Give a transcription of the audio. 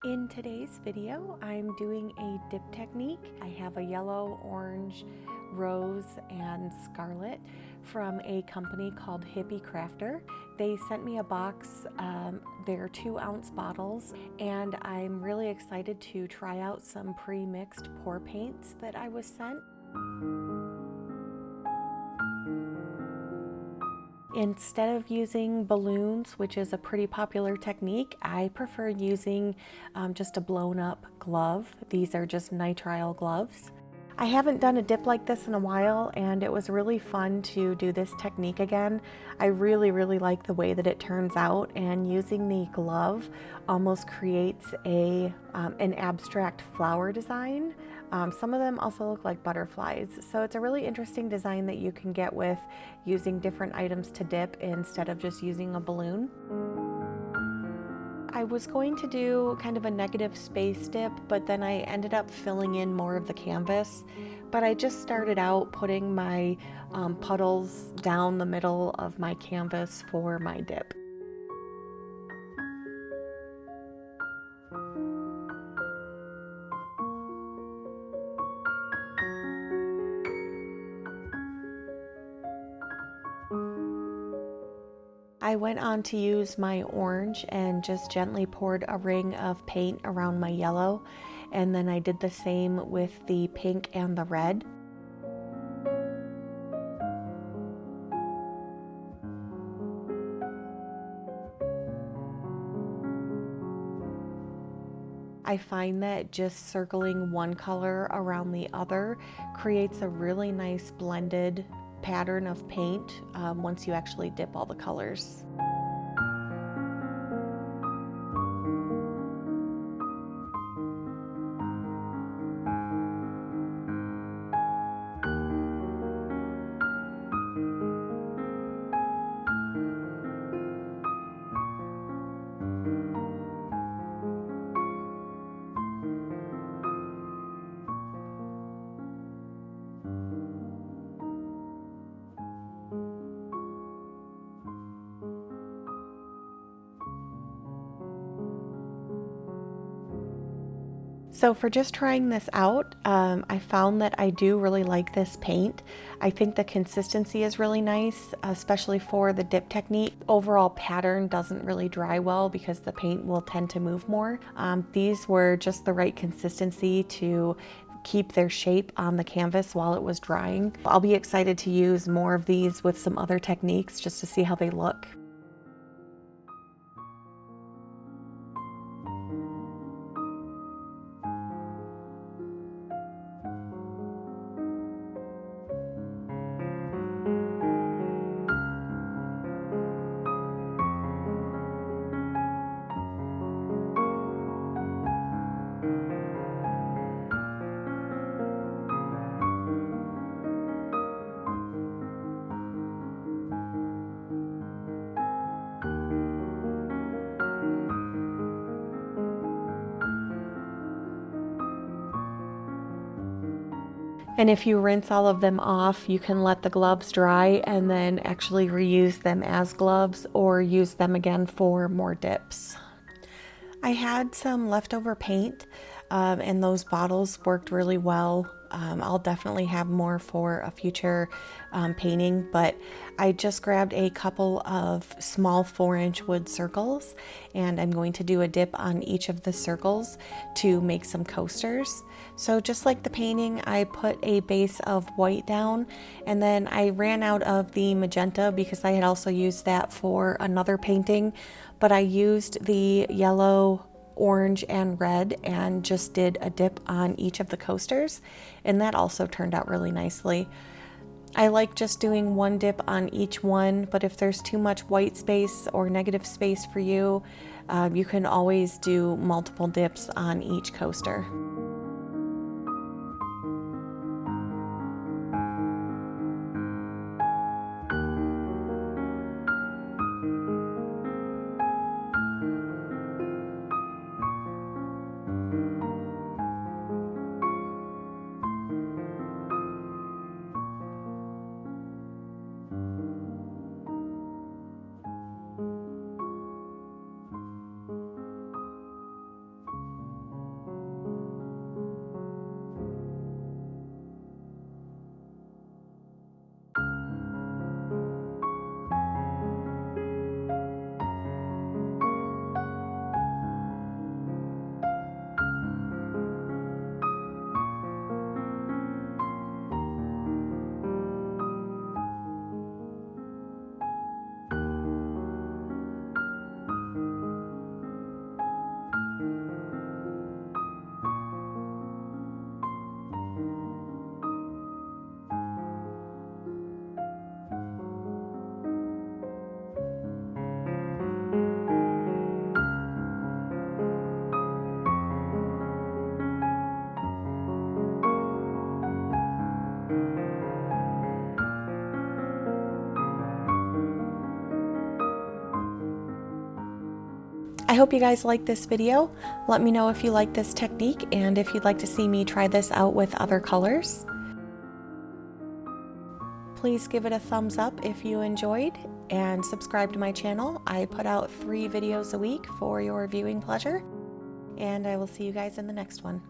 In today's video, I'm doing a dip technique. I have a yellow, orange, rose, and scarlet from a company called Hippie Crafter. They sent me a box. They're 2-ounce bottles, and I'm really excited to try out some pre-mixed pour paints that I was sent. Instead of using balloons, which is a pretty popular technique, I prefer using just a blown up glove. These are just nitrile gloves. I haven't done a dip like this in a while, and it was really fun to do this technique again. I really like the way that it turns out, and using the glove almost creates an abstract flower design. Some of them also look like butterflies, so it's a really interesting design that you can get with using different items to dip instead of just using a balloon. I was going to do kind of a negative space dip, but then I ended up filling in more of the canvas. But I just started out putting my puddles down the middle of my canvas for my dip. I went on to use my orange and just gently poured a ring of paint around my yellow, and then I did the same with the pink and the red. I find that just circling one color around the other creates a really nice blended pattern of paint once you actually dip all the colors. So for just trying this out, I found that I do really like this paint. I think the consistency is really nice, especially for the dip technique. Overall pattern doesn't really dry well because the paint will tend to move more. These were just the right consistency to keep their shape on the canvas while it was drying. I'll be excited to use more of these with some other techniques just to see how they look. And if you rinse all of them off, you can let the gloves dry and then actually reuse them as gloves or use them again for more dips. I had some leftover paint and those bottles worked really well. I'll definitely have more for a future painting, but I just grabbed a couple of small 4-inch wood circles, and I'm going to do a dip on each of the circles to make some coasters. So just like the painting, I put a base of white down, and then I ran out of the magenta because I had also used that for another painting, but I used the yellow, orange, and red and just did a dip on each of the coasters, and that also turned out really nicely. I like just doing one dip on each one, but if there's too much white space or negative space for you, you can always do multiple dips on each coaster. hope you guys like this video. Let me know if you like this technique and if you'd like to see me try this out with other colors. Please give it a thumbs up if you enjoyed and subscribe to my channel. I put out 3 videos a week for your viewing pleasure, and I will see you guys in the next one.